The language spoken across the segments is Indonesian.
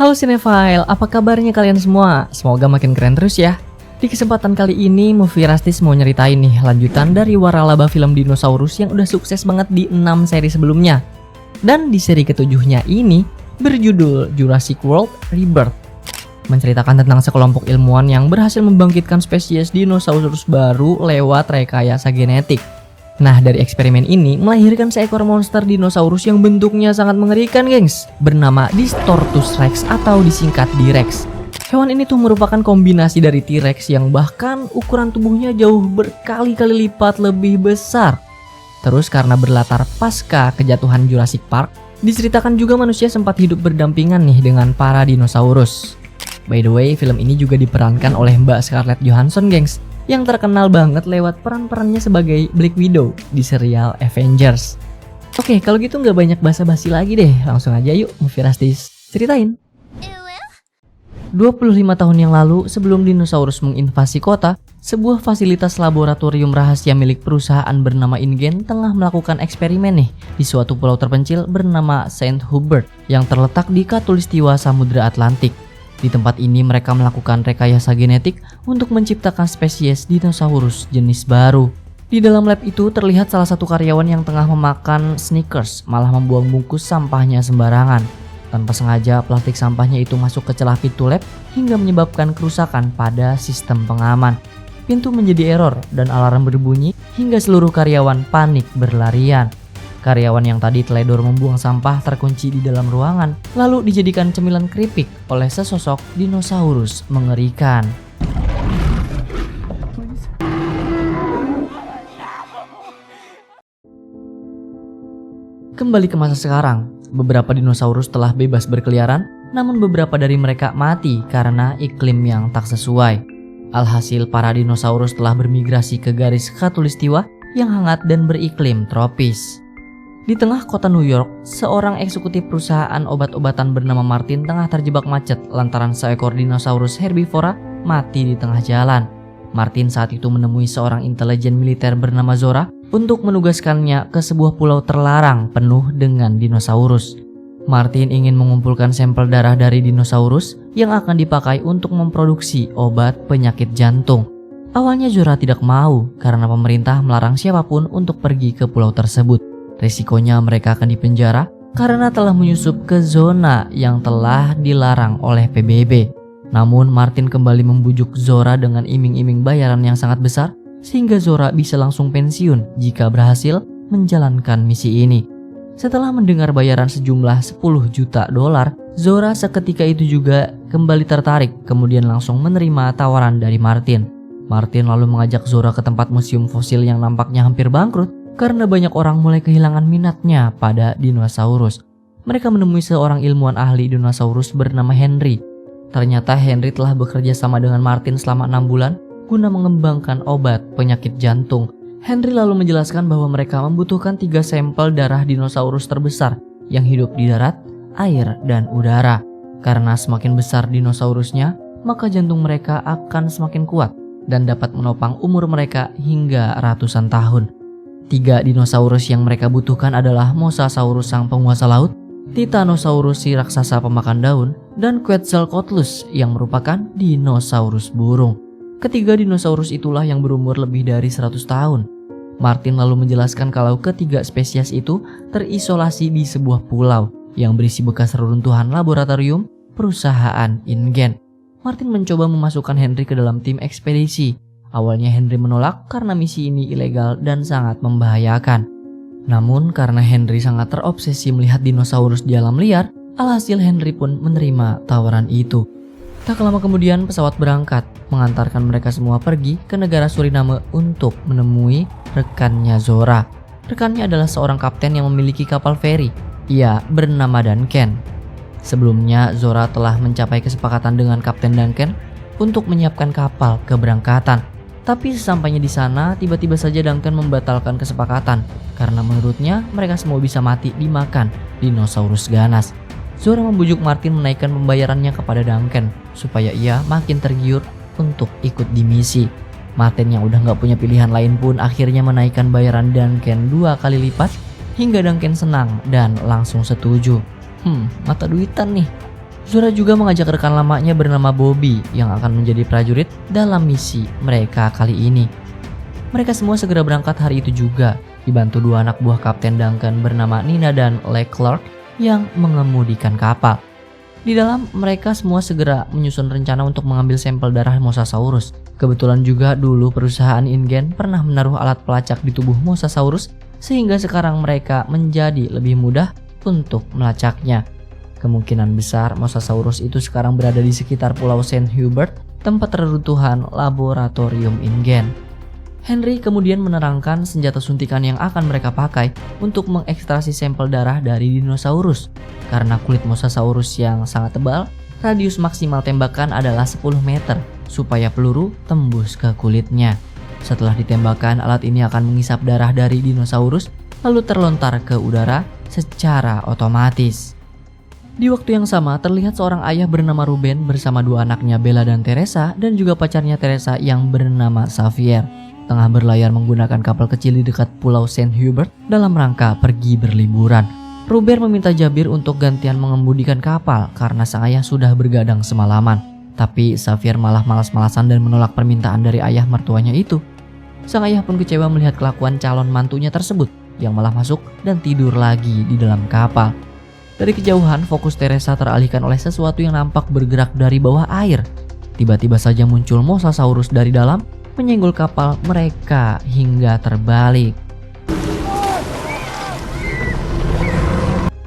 Halo Cinephile, apa kabarnya kalian semua? Semoga makin keren terus ya. Di kesempatan kali ini, Movie Rastis mau nyeritain nih lanjutan dari waralaba film dinosaurus yang udah sukses banget di 6 seri sebelumnya. Dan di seri ketujuhnya ini berjudul Jurassic World Rebirth. Menceritakan tentang sekelompok ilmuwan yang berhasil membangkitkan spesies dinosaurus baru lewat rekayasa genetik. Nah, dari eksperimen ini melahirkan seekor monster dinosaurus yang bentuknya sangat mengerikan, gengs, bernama Distortus Rex atau disingkat D-Rex. Hewan ini tuh merupakan kombinasi dari T-Rex yang bahkan ukuran tubuhnya jauh berkali-kali lipat lebih besar. Terus karena berlatar pasca kejatuhan Jurassic Park, diceritakan juga manusia sempat hidup berdampingan nih dengan para dinosaurus. By the way, film ini juga diperankan oleh Mbak Scarlett Johansson, gengs, yang terkenal banget lewat peran-perannya sebagai Black Widow di serial Avengers. Oke, kalau gitu nggak banyak basa-basi lagi deh, langsung aja yuk Movie Rastis ceritain. 25 tahun yang lalu, sebelum dinosaurus menginvasi kota, sebuah fasilitas laboratorium rahasia milik perusahaan bernama InGen tengah melakukan eksperimen nih di suatu pulau terpencil bernama Saint Hubert yang terletak di Khatulistiwa Samudra Atlantik. Di tempat ini mereka melakukan rekayasa genetik untuk menciptakan spesies dinosaurus jenis baru. Di dalam lab itu terlihat salah satu karyawan yang tengah memakan Snickers malah membuang bungkus sampahnya sembarangan. Tanpa sengaja plastik sampahnya itu masuk ke celah pintu lab hingga menyebabkan kerusakan pada sistem pengaman. Pintu menjadi error dan alarm berbunyi hingga seluruh karyawan panik berlarian. Karyawan yang tadi teledor membuang sampah terkunci di dalam ruangan, lalu dijadikan cemilan keripik oleh sesosok dinosaurus mengerikan. Kembali ke masa sekarang, beberapa dinosaurus telah bebas berkeliaran, namun beberapa dari mereka mati karena iklim yang tak sesuai. Alhasil para dinosaurus telah bermigrasi ke garis khatulistiwa yang hangat dan beriklim tropis. Di tengah kota New York, seorang eksekutif perusahaan obat-obatan bernama Martin tengah terjebak macet lantaran seekor dinosaurus herbivora mati di tengah jalan. Martin saat itu menemui seorang intelijen militer bernama Zora untuk menugaskannya ke sebuah pulau terlarang penuh dengan dinosaurus. Martin ingin mengumpulkan sampel darah dari dinosaurus yang akan dipakai untuk memproduksi obat penyakit jantung. Awalnya Zora tidak mau karena pemerintah melarang siapapun untuk pergi ke pulau tersebut. Resikonya mereka akan dipenjara karena telah menyusup ke zona yang telah dilarang oleh PBB. Namun Martin kembali membujuk Zora dengan iming-iming bayaran yang sangat besar sehingga Zora bisa langsung pensiun jika berhasil menjalankan misi ini. Setelah mendengar bayaran sejumlah 10 juta dolar, Zora seketika itu juga kembali tertarik kemudian langsung menerima tawaran dari Martin. Martin lalu mengajak Zora ke tempat museum fosil yang nampaknya hampir bangkrut karena banyak orang mulai kehilangan minatnya pada dinosaurus. Mereka menemui seorang ilmuwan ahli dinosaurus bernama Henry. Ternyata Henry telah bekerja sama dengan Martin selama 6 bulan guna mengembangkan obat penyakit jantung. Henry lalu menjelaskan bahwa mereka membutuhkan 3 sampel darah dinosaurus terbesar yang hidup di darat, air, dan udara. Karena semakin besar dinosaurusnya, maka jantung mereka akan semakin kuat dan dapat menopang umur mereka hingga ratusan tahun. 3 dinosaurus yang mereka butuhkan adalah Mosasaurus sang penguasa laut, Titanosaurus si raksasa pemakan daun, dan Quetzalcoatlus yang merupakan dinosaurus burung. Ketiga dinosaurus itulah yang berumur lebih dari 100 tahun. Martin lalu menjelaskan kalau ketiga spesies itu terisolasi di sebuah pulau yang berisi bekas reruntuhan laboratorium perusahaan InGen. Martin mencoba memasukkan Henry ke dalam tim ekspedisi. Awalnya Henry menolak karena misi ini ilegal dan sangat membahayakan. Namun karena Henry sangat terobsesi melihat dinosaurus di alam liar, alhasil Henry pun menerima tawaran itu. Tak lama kemudian pesawat berangkat, mengantarkan mereka semua pergi ke negara Suriname untuk menemui rekannya Zora. Rekannya adalah seorang kapten yang memiliki kapal feri. Ia bernama Duncan. Sebelumnya Zora telah mencapai kesepakatan dengan Kapten Duncan untuk menyiapkan kapal keberangkatan. Tapi sesampainya di sana, tiba-tiba saja Duncan membatalkan kesepakatan karena menurutnya mereka semua bisa mati dimakan dinosaurus ganas. Zora membujuk Martin menaikkan pembayarannya kepada Duncan supaya ia makin tergiur untuk ikut di misi. Martin yang udah gak punya pilihan lain pun akhirnya menaikkan bayaran Duncan 2 kali lipat hingga Duncan senang dan langsung setuju. Mata duitan nih. Zora juga mengajak rekan lamanya bernama Bobby yang akan menjadi prajurit dalam misi mereka kali ini. Mereka semua segera berangkat hari itu juga, dibantu dua anak buah Kapten Duncan bernama Nina dan Leclerc yang mengemudikan kapal. Di dalam, mereka semua segera menyusun rencana untuk mengambil sampel darah Mosasaurus. Kebetulan juga dulu perusahaan InGen pernah menaruh alat pelacak di tubuh Mosasaurus, sehingga sekarang mereka menjadi lebih mudah untuk melacaknya. Kemungkinan besar Mosasaurus itu sekarang berada di sekitar Pulau Saint Hubert, tempat reruntuhan laboratorium InGen. Henry kemudian menerangkan senjata suntikan yang akan mereka pakai untuk mengekstrasi sampel darah dari dinosaurus. Karena kulit Mosasaurus yang sangat tebal, radius maksimal tembakan adalah 10 meter supaya peluru tembus ke kulitnya. Setelah ditembakkan, alat ini akan mengisap darah dari dinosaurus lalu terlontar ke udara secara otomatis. Di waktu yang sama, terlihat seorang ayah bernama Ruben bersama dua anaknya Bella dan Teresa dan juga pacarnya Teresa yang bernama Xavier tengah berlayar menggunakan kapal kecil di dekat Pulau Saint Hubert dalam rangka pergi berliburan. Ruben meminta Jabir untuk gantian mengemudikan kapal karena sang ayah sudah bergadang semalaman. Tapi Xavier malah malas-malasan dan menolak permintaan dari ayah mertuanya itu. Sang ayah pun kecewa melihat kelakuan calon mantunya tersebut yang malah masuk dan tidur lagi di dalam kapal. Dari kejauhan, fokus Teresa teralihkan oleh sesuatu yang nampak bergerak dari bawah air. Tiba-tiba saja muncul Mosasaurus dari dalam, menyenggol kapal mereka hingga terbalik.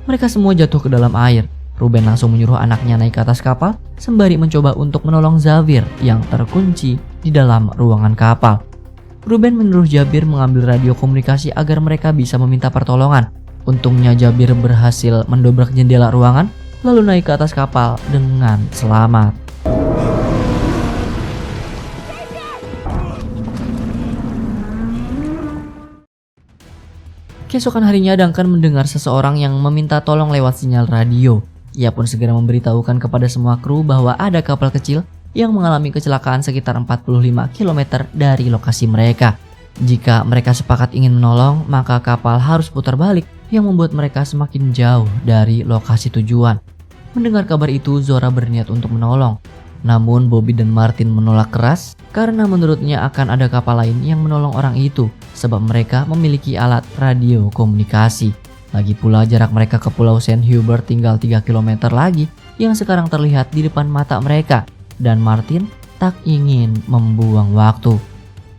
Mereka semua jatuh ke dalam air. Ruben langsung menyuruh anaknya naik ke atas kapal, sembari mencoba untuk menolong Xavier yang terkunci di dalam ruangan kapal. Ruben menyuruh Jabir mengambil radio komunikasi agar mereka bisa meminta pertolongan. Untungnya Jabir berhasil mendobrak jendela ruangan lalu naik ke atas kapal dengan selamat. Keesokan harinya Duncan mendengar seseorang yang meminta tolong lewat sinyal radio. Ia pun segera memberitahukan kepada semua kru bahwa ada kapal kecil yang mengalami kecelakaan sekitar 45 km dari lokasi mereka. Jika mereka sepakat ingin menolong, maka kapal harus putar balik yang membuat mereka semakin jauh dari lokasi tujuan. Mendengar kabar itu, Zora berniat untuk menolong. Namun Bobby dan Martin menolak keras karena menurutnya akan ada kapal lain yang menolong orang itu sebab mereka memiliki alat radio komunikasi. Lagi pula jarak mereka ke Pulau Saint Hubert tinggal 3 km lagi yang sekarang terlihat di depan mata mereka dan Martin tak ingin membuang waktu.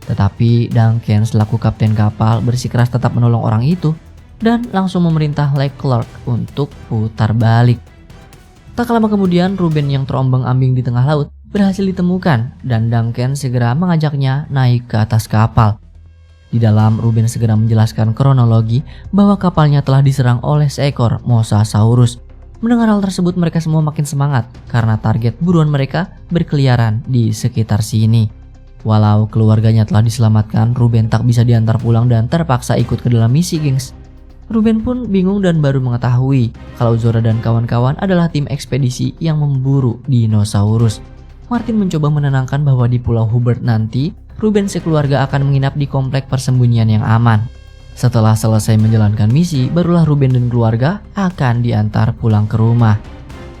Tetapi Duncan selaku kapten kapal bersikeras tetap menolong orang itu dan langsung memerintah Leclerc untuk putar balik. Tak lama kemudian Ruben yang terombang-ambing di tengah laut berhasil ditemukan dan Duncan segera mengajaknya naik ke atas kapal. Di dalam, Ruben segera menjelaskan kronologi bahwa kapalnya telah diserang oleh seekor Mosasaurus. Mendengar hal tersebut mereka semua makin semangat karena target buruan mereka berkeliaran di sekitar sini. Walau keluarganya telah diselamatkan, Ruben tak bisa diantar pulang dan terpaksa ikut ke dalam misi, gengs. Ruben pun bingung dan baru mengetahui kalau Zora dan kawan-kawan adalah tim ekspedisi yang memburu dinosaurus. Martin mencoba menenangkan bahwa di Pulau Hubert nanti, Ruben sekeluarga akan menginap di komplek persembunyian yang aman. Setelah selesai menjalankan misi, barulah Ruben dan keluarga akan diantar pulang ke rumah.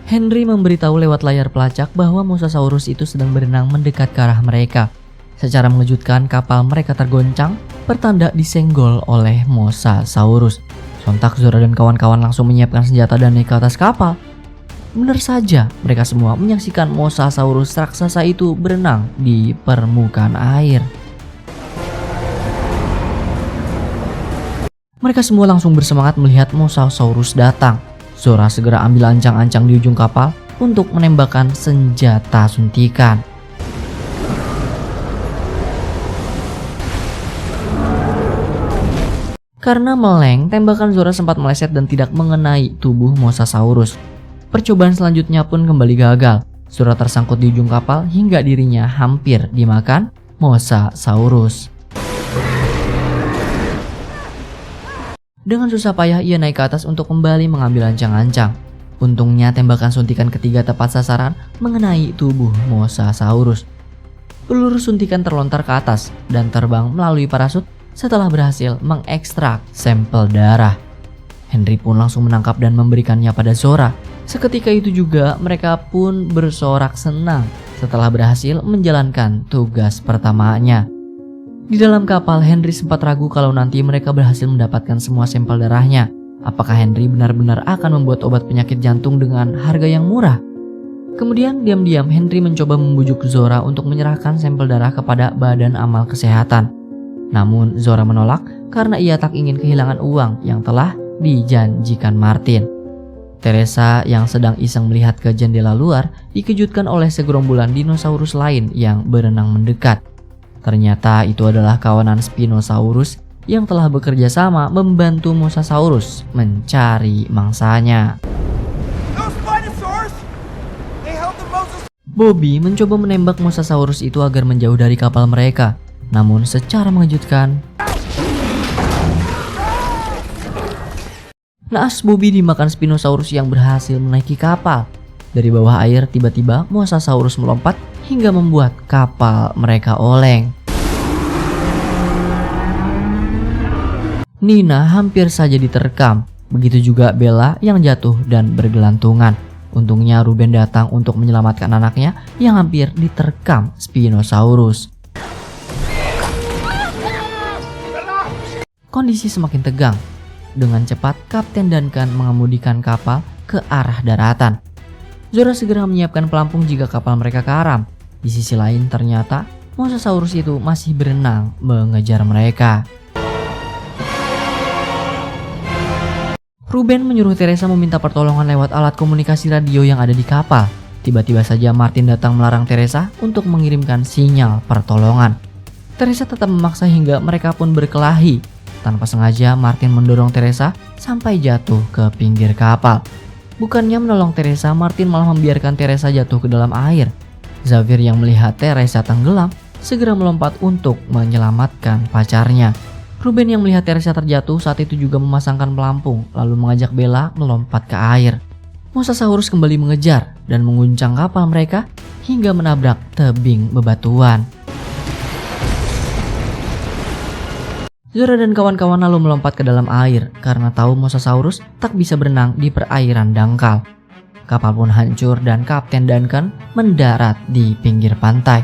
Henry memberitahu lewat layar pelacak bahwa Mosasaurus itu sedang berenang mendekat ke arah mereka. Secara mengejutkan, kapal mereka tergoncang, pertanda disenggol oleh Mosasaurus. Sontak Zora dan kawan-kawan langsung menyiapkan senjata dan naik ke atas kapal. Benar saja, mereka semua menyaksikan Mosasaurus raksasa itu berenang di permukaan air. Mereka semua langsung bersemangat melihat Mosasaurus datang. Zora segera ambil ancang-ancang di ujung kapal untuk menembakkan senjata suntikan. Karena meleng, tembakan Zora sempat meleset dan tidak mengenai tubuh Mosasaurus. Percobaan selanjutnya pun kembali gagal. Zora tersangkut di ujung kapal hingga dirinya hampir dimakan Mosasaurus. Dengan susah payah ia naik ke atas untuk kembali mengambil ancang-ancang. Untungnya tembakan suntikan ketiga tepat sasaran mengenai tubuh Mosasaurus. Peluru suntikan terlontar ke atas dan terbang melalui parasut setelah berhasil mengekstrak sampel darah. Henry pun langsung menangkap dan memberikannya pada Zora. Seketika itu juga mereka pun bersorak senang setelah berhasil menjalankan tugas pertamanya. Di dalam kapal, Henry sempat ragu kalau nanti mereka berhasil mendapatkan semua sampel darahnya. Apakah Henry benar-benar akan membuat obat penyakit jantung dengan harga yang murah? Kemudian diam-diam Henry mencoba membujuk Zora untuk menyerahkan sampel darah kepada Badan Amal Kesehatan. Namun Zora menolak karena ia tak ingin kehilangan uang yang telah dijanjikan Martin. Teresa yang sedang iseng melihat ke jendela luar dikejutkan oleh segerombolan dinosaurus lain yang berenang mendekat. Ternyata itu adalah kawanan Spinosaurus yang telah bekerja sama membantu Mosasaurus mencari mangsanya. Bobby mencoba menembak Mosasaurus itu agar menjauh dari kapal mereka. Namun secara mengejutkan, naas Bobby dimakan Spinosaurus yang berhasil menaiki kapal. Dari bawah air tiba-tiba Mosasaurus melompat hingga membuat kapal mereka oleng. Nina hampir saja diterkam, begitu juga Bella yang jatuh dan bergelantungan. Untungnya Ruben datang untuk menyelamatkan anaknya yang hampir diterkam Spinosaurus. Kondisi semakin tegang. Dengan cepat, Kapten Duncan mengemudikan kapal ke arah daratan. Zora segera menyiapkan pelampung jika kapal mereka karam. Di sisi lain, ternyata Mosasaurus itu masih berenang mengejar mereka. Ruben menyuruh Teresa meminta pertolongan lewat alat komunikasi radio yang ada di kapal. Tiba-tiba saja Martin datang melarang Teresa untuk mengirimkan sinyal pertolongan. Teresa tetap memaksa hingga mereka pun berkelahi. Tanpa sengaja Martin mendorong Teresa sampai jatuh ke pinggir kapal. Bukannya menolong Teresa, Martin malah membiarkan Teresa jatuh ke dalam air. Xavier yang melihat Teresa tenggelam segera melompat untuk menyelamatkan pacarnya. Ruben yang melihat Teresa terjatuh saat itu juga memasangkan pelampung lalu mengajak Bella melompat ke air. Mosasaurus kembali mengejar dan mengguncang kapal mereka hingga menabrak tebing bebatuan. Zora dan kawan-kawan lalu melompat ke dalam air karena tahu Mosasaurus tak bisa berenang di perairan dangkal. Kapal pun hancur dan Kapten Duncan mendarat di pinggir pantai.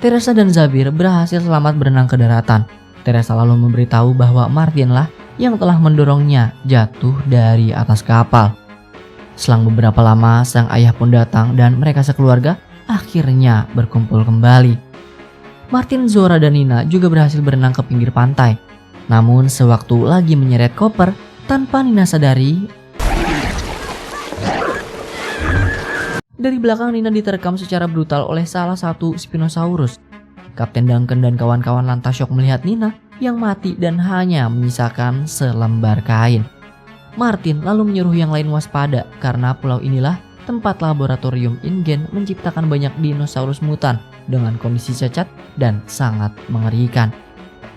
Teresa dan Xavier berhasil selamat berenang ke daratan. Teresa lalu memberitahu bahwa Martinlah yang telah mendorongnya jatuh dari atas kapal. Selang beberapa lama, sang ayah pun datang dan mereka sekeluarga akhirnya berkumpul kembali. Martin, Zora, dan Nina juga berhasil berenang ke pinggir pantai. Namun sewaktu lagi menyeret koper, tanpa Nina sadari, dari belakang Nina diterkam secara brutal oleh salah satu Spinosaurus. Kapten Duncan dan kawan-kawan lantas syok melihat Nina yang mati dan hanya menyisakan selembar kain. Martin lalu menyuruh yang lain waspada karena pulau inilah tempat laboratorium InGen menciptakan banyak dinosaurus mutan dengan kondisi cacat dan sangat mengerikan.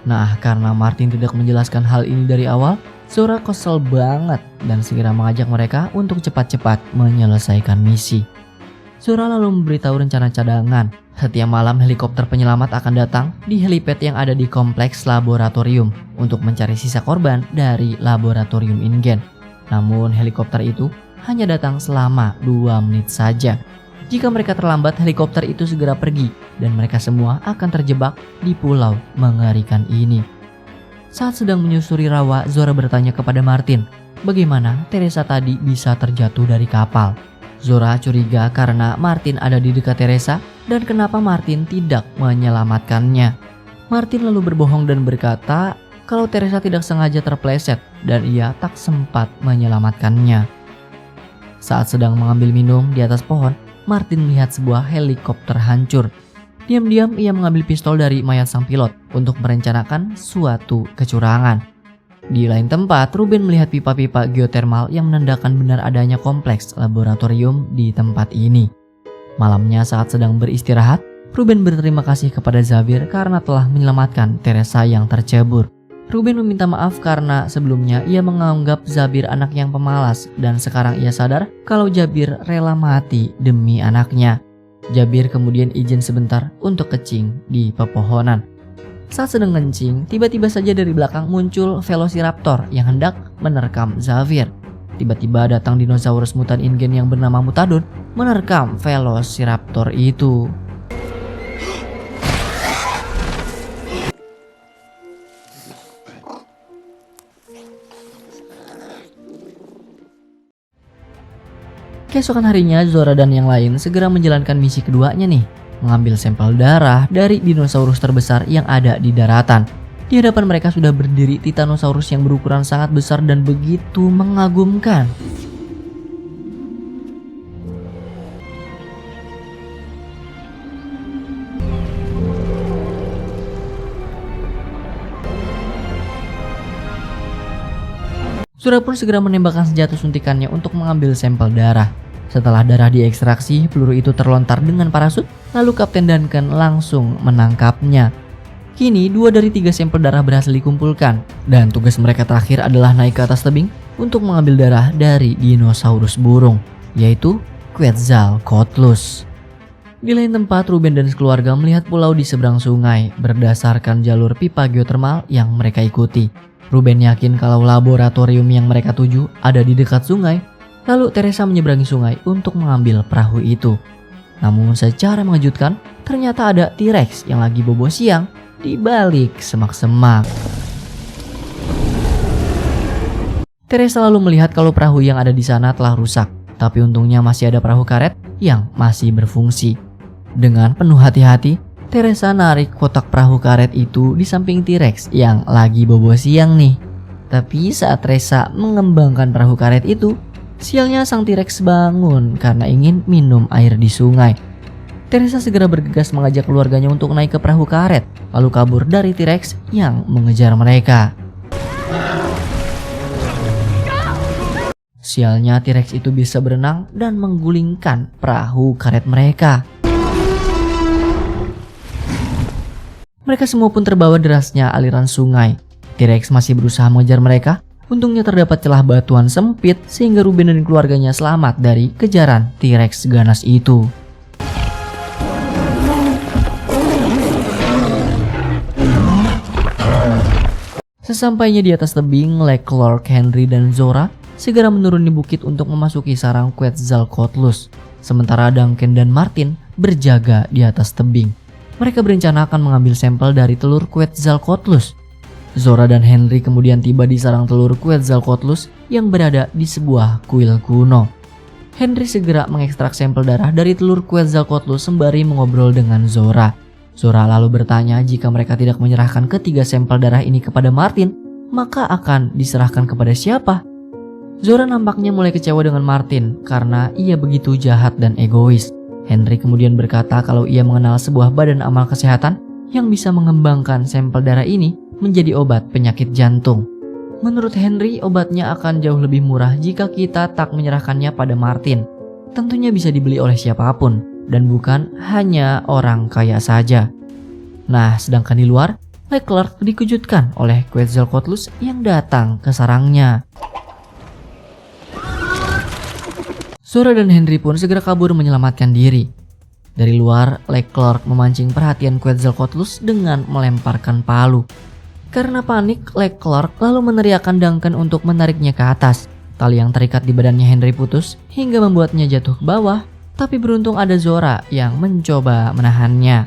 Nah, karena Martin tidak menjelaskan hal ini dari awal, Zora kesel banget dan segera mengajak mereka untuk cepat-cepat menyelesaikan misi. Zora lalu memberitahu rencana cadangan. Setiap malam helikopter penyelamat akan datang di helipad yang ada di kompleks laboratorium untuk mencari sisa korban dari laboratorium InGen. Namun helikopter itu hanya datang selama 2 menit saja. Jika mereka terlambat, helikopter itu segera pergi dan mereka semua akan terjebak di pulau mengerikan ini. Saat sedang menyusuri rawa, Zora bertanya kepada Martin, bagaimana Teresa tadi bisa terjatuh dari kapal. Zora curiga karena Martin ada di dekat Teresa dan kenapa Martin tidak menyelamatkannya. Martin lalu berbohong dan berkata kalau Teresa tidak sengaja terpleset dan ia tak sempat menyelamatkannya. Saat sedang mengambil minum di atas pohon, Martin melihat sebuah helikopter hancur. Diam-diam ia mengambil pistol dari mayat sang pilot untuk merencanakan suatu kecurangan. Di lain tempat, Ruben melihat pipa-pipa geotermal yang menandakan benar adanya kompleks laboratorium di tempat ini. Malamnya saat sedang beristirahat, Ruben berterima kasih kepada Xavier karena telah menyelamatkan Teresa yang tercebur. Ruben meminta maaf karena sebelumnya ia menganggap Xavier anak yang pemalas dan sekarang ia sadar kalau Xavier rela mati demi anaknya. Xavier kemudian izin sebentar untuk kencing di pepohonan. Saat sedang kencing, tiba-tiba saja dari belakang muncul Velociraptor yang hendak menerkam Xavier. tiba-tiba datang dinosaurus mutan InGen yang bernama Mutadon menerkam Velociraptor itu. Keesokan harinya, Zora dan yang lain segera menjalankan misi keduanya nih, mengambil sampel darah dari dinosaurus terbesar yang ada di daratan. Di hadapan mereka sudah berdiri Titanosaurus yang berukuran sangat besar dan begitu mengagumkan. Zora pun segera menembakkan senjata suntikannya untuk mengambil sampel darah. Setelah darah diekstraksi, peluru itu terlontar dengan parasut, lalu Kapten Duncan langsung menangkapnya. Kini 2 dari 3 sampel darah berhasil dikumpulkan, dan tugas mereka terakhir adalah naik ke atas tebing untuk mengambil darah dari dinosaurus burung, yaitu Quetzalcoatlus. Di lain tempat, Ruben dan keluarga melihat pulau di seberang sungai berdasarkan jalur pipa geotermal yang mereka ikuti. Ruben yakin kalau laboratorium yang mereka tuju ada di dekat sungai. Lalu Teresa menyeberangi sungai untuk mengambil perahu itu. Namun secara mengejutkan, ternyata ada T-Rex yang lagi bobo siang di balik semak-semak. Teresa lalu melihat kalau perahu yang ada di sana telah rusak, tapi untungnya masih ada perahu karet yang masih berfungsi. Dengan penuh hati-hati, Teresa narik kotak perahu karet itu di samping T-Rex yang lagi bobo siang nih. Tapi saat Teresa mengembangkan perahu karet itu, sialnya sang T-Rex bangun karena ingin minum air di sungai. Teresa segera bergegas mengajak keluarganya untuk naik ke perahu karet, lalu kabur dari T-Rex yang mengejar mereka. Sialnya T-Rex itu bisa berenang dan menggulingkan perahu karet mereka. Mereka semua pun terbawa derasnya aliran sungai. T-Rex masih berusaha mengejar mereka. Untungnya terdapat celah batuan sempit sehingga Ruben dan keluarganya selamat dari kejaran T-Rex ganas itu. Sesampainya di atas tebing, Leclerc, Henry, dan Zora segera menuruni bukit untuk memasuki sarang Quetzalcoatlus. Sementara Duncan dan Martin berjaga di atas tebing. Mereka berencana akan mengambil sampel dari telur Quetzalcoatlus. Zora dan Henry kemudian tiba di sarang telur Quetzalcoatlus yang berada di sebuah kuil kuno. Henry segera mengekstrak sampel darah dari telur Quetzalcoatlus sembari mengobrol dengan Zora. Zora lalu bertanya jika mereka tidak menyerahkan ketiga sampel darah ini kepada Martin, maka akan diserahkan kepada siapa? Zora nampaknya mulai kecewa dengan Martin karena ia begitu jahat dan egois. Henry kemudian berkata kalau ia mengenal sebuah badan amal kesehatan yang bisa mengembangkan sampel darah ini menjadi obat penyakit jantung. Menurut Henry, obatnya akan jauh lebih murah jika kita tak menyerahkannya pada Martin. Tentunya bisa dibeli oleh siapapun, dan bukan hanya orang kaya saja. Nah, sedangkan di luar, Leclerc dikejutkan oleh Quetzalcoatlus yang datang ke sarangnya. Zora dan Henry pun segera kabur menyelamatkan diri. Dari luar, Leclerc memancing perhatian Quetzalcoatlus dengan melemparkan palu. Karena panik, Leclerc lalu meneriakkan Duncan untuk menariknya ke atas. Tali yang terikat di badannya Henry putus hingga membuatnya jatuh ke bawah, tapi beruntung ada Zora yang mencoba menahannya.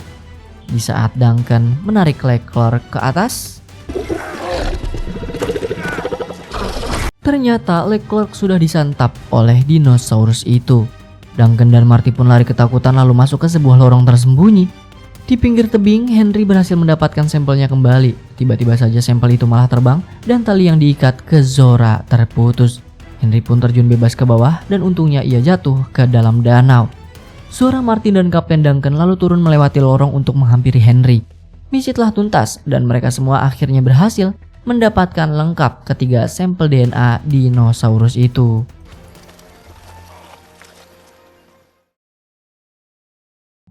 Di saat Duncan menarik Leclerc ke atas, ternyata Leclerc sudah disantap oleh dinosaurus itu. Duncan dan Marty pun lari ketakutan lalu masuk ke sebuah lorong tersembunyi. Di pinggir tebing, Henry berhasil mendapatkan sampelnya kembali. Tiba-tiba saja sampel itu malah terbang dan tali yang diikat ke Zora terputus. Henry pun terjun bebas ke bawah dan untungnya ia jatuh ke dalam danau. Zora, Martin, dan Kapten Duncan lalu turun melewati lorong untuk menghampiri Henry. Misi telah tuntas dan mereka semua akhirnya berhasil mendapatkan lengkap ketiga sampel DNA dinosaurus itu.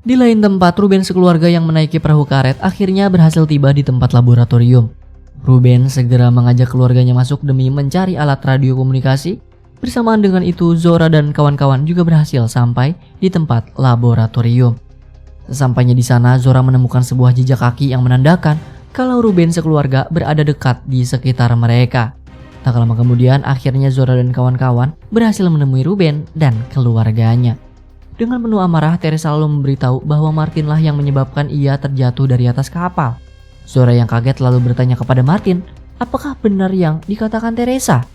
Di lain tempat, Ruben sekeluarga yang menaiki perahu karet akhirnya berhasil tiba di tempat laboratorium. Ruben segera mengajak keluarganya masuk demi mencari alat radio komunikasi. Bersamaan dengan itu, Zora dan kawan-kawan juga berhasil sampai di tempat laboratorium. Sesampainya di sana, Zora menemukan sebuah jejak kaki yang menandakan kalau Ruben sekeluarga berada dekat di sekitar mereka. Tak lama kemudian, akhirnya Zora dan kawan-kawan berhasil menemui Ruben dan keluarganya. Dengan penuh amarah, Teresa lalu memberitahu bahwa Martin lah yang menyebabkan ia terjatuh dari atas kapal. Zora yang kaget lalu bertanya kepada Martin, apakah benar yang dikatakan Teresa?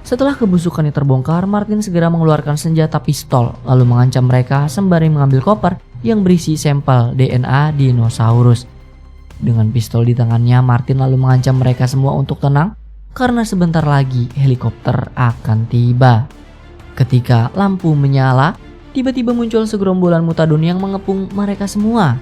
Setelah kebusukannya terbongkar, Martin segera mengeluarkan senjata pistol lalu mengancam mereka sembari mengambil koper yang berisi sampel DNA dinosaurus. Dengan pistol di tangannya, Martin lalu mengancam mereka semua untuk tenang karena sebentar lagi helikopter akan tiba. Ketika lampu menyala, tiba-tiba muncul segerombolan mutadon yang mengepung mereka semua.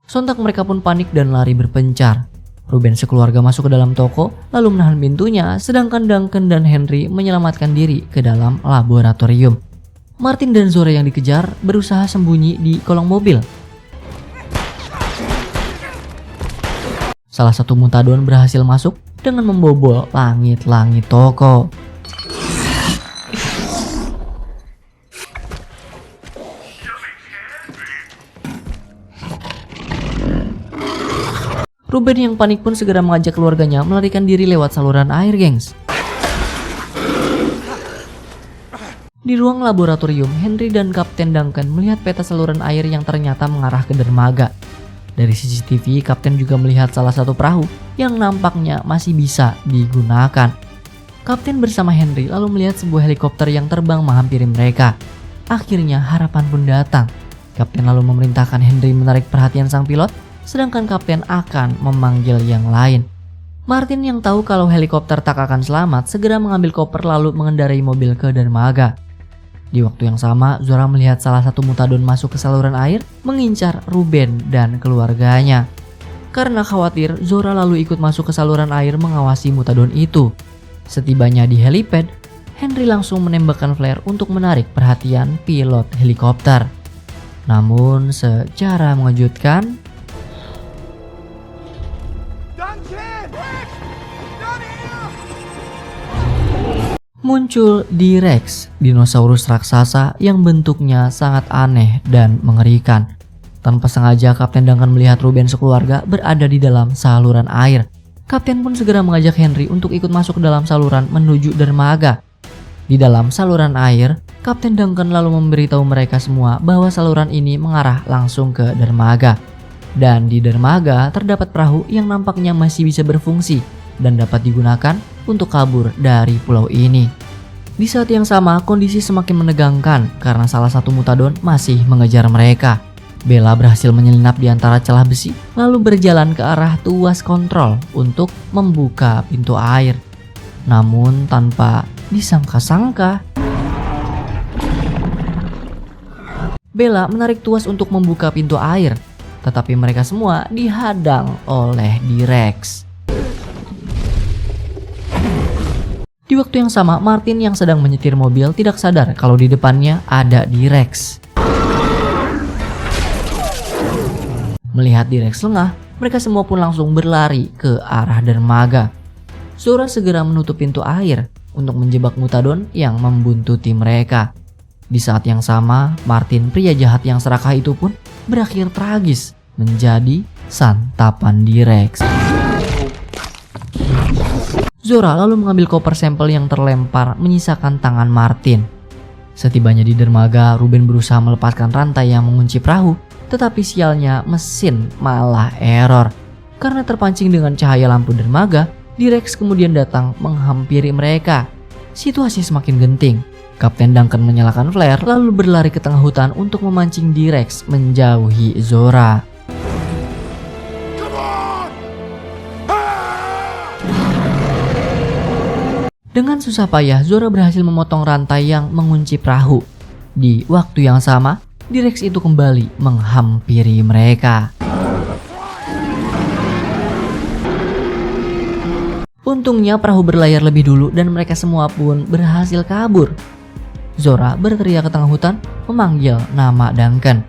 Sontak mereka pun panik dan lari berpencar. Ruben sekeluarga masuk ke dalam toko lalu menahan pintunya, sedangkan Duncan dan Henry menyelamatkan diri ke dalam laboratorium. Martin dan Zora yang dikejar berusaha sembunyi di kolong mobil. Salah satu mutadon berhasil masuk dengan membobol langit-langit toko. Ruben yang panik pun segera mengajak keluarganya melarikan diri lewat saluran air, gengs. Di ruang laboratorium, Henry dan Kapten Duncan melihat peta saluran air yang ternyata mengarah ke dermaga. Dari CCTV, Kapten juga melihat salah satu perahu yang nampaknya masih bisa digunakan. Kapten bersama Henry lalu melihat sebuah helikopter yang terbang menghampiri mereka. Akhirnya harapan pun datang. Kapten lalu memerintahkan Henry menarik perhatian sang pilot, sedangkan Kapten akan memanggil yang lain. Martin yang tahu kalau helikopter tak akan selamat segera mengambil koper lalu mengendarai mobil ke dermaga. Di waktu yang sama, Zora melihat salah satu mutadon masuk ke saluran air mengincar Ruben dan keluarganya. Karena khawatir, Zora lalu ikut masuk ke saluran air mengawasi mutadon itu. Setibanya di helipad, Henry langsung menembakkan flare untuk menarik perhatian pilot helikopter. Namun secara mengejutkan, muncul D-Rex, dinosaurus raksasa yang bentuknya sangat aneh dan mengerikan. Tanpa sengaja, Kapten Duncan melihat Ruben sekeluarga berada di dalam saluran air. Kapten pun segera mengajak Henry untuk ikut masuk ke dalam saluran menuju dermaga. Di dalam saluran air, Kapten Duncan lalu memberitahu mereka semua bahwa saluran ini mengarah langsung ke dermaga. Dan di dermaga terdapat perahu yang nampaknya masih bisa berfungsi dan dapat digunakan untuk kabur dari pulau ini. Di saat yang sama, kondisi semakin menegangkan karena salah satu mutadon masih mengejar mereka. Bella berhasil menyelinap di antara celah besi lalu berjalan ke arah tuas kontrol untuk membuka pintu air. Namun tanpa disangka-sangka, Bella menarik tuas untuk membuka pintu air, tetapi mereka semua dihadang oleh D-Rex. Di waktu yang sama, Martin yang sedang menyetir mobil tidak sadar kalau di depannya ada D-Rex. Melihat D-Rex lengah, mereka semua pun langsung berlari ke arah dermaga. Zora segera menutup pintu air untuk menjebak mutadon yang membuntuti mereka. Di saat yang sama, Martin, pria jahat yang serakah itu pun berakhir tragis menjadi santapan D-Rex. Zora lalu mengambil koper sampel yang terlempar menyisakan tangan Martin. Setibanya di dermaga, Ruben berusaha melepaskan rantai yang mengunci perahu, tetapi sialnya mesin malah error. Karena terpancing dengan cahaya lampu dermaga, D-Rex kemudian datang menghampiri mereka. Situasi semakin genting. Kapten Duncan menyalakan flare lalu berlari ke tengah hutan untuk memancing D-Rex menjauhi Zora. Dengan susah payah, Zora berhasil memotong rantai yang mengunci perahu. Di waktu yang sama, D-Rex itu kembali menghampiri mereka. Untungnya perahu berlayar lebih dulu dan mereka semua pun berhasil kabur. Zora berteriak ke tengah hutan memanggil nama Duncan.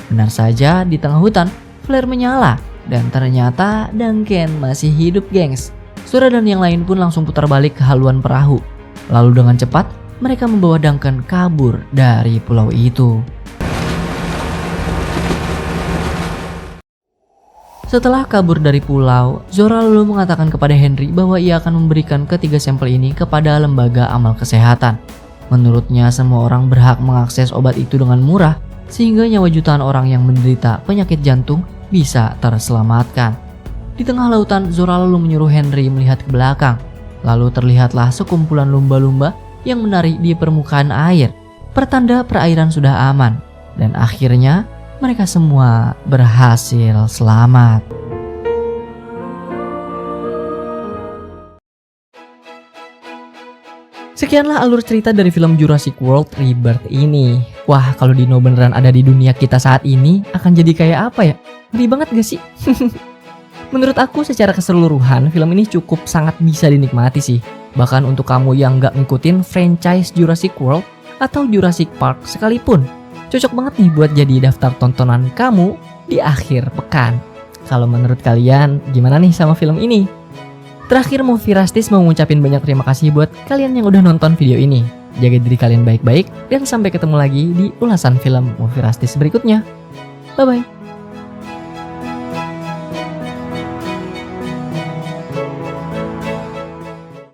Benar saja, di tengah hutan, flare menyala dan ternyata Duncan masih hidup, gengs. Zora dan yang lain pun langsung putar balik ke haluan perahu. Lalu dengan cepat, mereka membawa Duncan kabur dari pulau itu. Setelah kabur dari pulau, Zora lalu mengatakan kepada Henry bahwa ia akan memberikan ketiga sampel ini kepada lembaga amal kesehatan. Menurutnya semua orang berhak mengakses obat itu dengan murah, sehingga nyawa jutaan orang yang menderita penyakit jantung bisa terselamatkan. Di tengah lautan, Zora lalu menyuruh Henry melihat ke belakang. Lalu terlihatlah sekumpulan lumba-lumba yang menari di permukaan air, pertanda perairan sudah aman. Dan akhirnya mereka semua berhasil selamat. Sekianlah alur cerita dari film Jurassic World Rebirth ini. Wah, kalau Dino beneran ada di dunia kita saat ini, akan jadi kayak apa ya? Ngeri banget gak sih? Menurut aku secara keseluruhan, film ini cukup sangat bisa dinikmati sih. Bahkan untuk kamu yang gak ngikutin franchise Jurassic World atau Jurassic Park sekalipun, cocok banget nih buat jadi daftar tontonan kamu di akhir pekan. Kalau menurut kalian, gimana nih sama film ini? Terakhir, Movie Rastis mau ngucapin banyak terima kasih buat kalian yang udah nonton video ini. Jaga diri kalian baik-baik, dan sampai ketemu lagi di ulasan film Movie Rastis berikutnya. Bye-bye.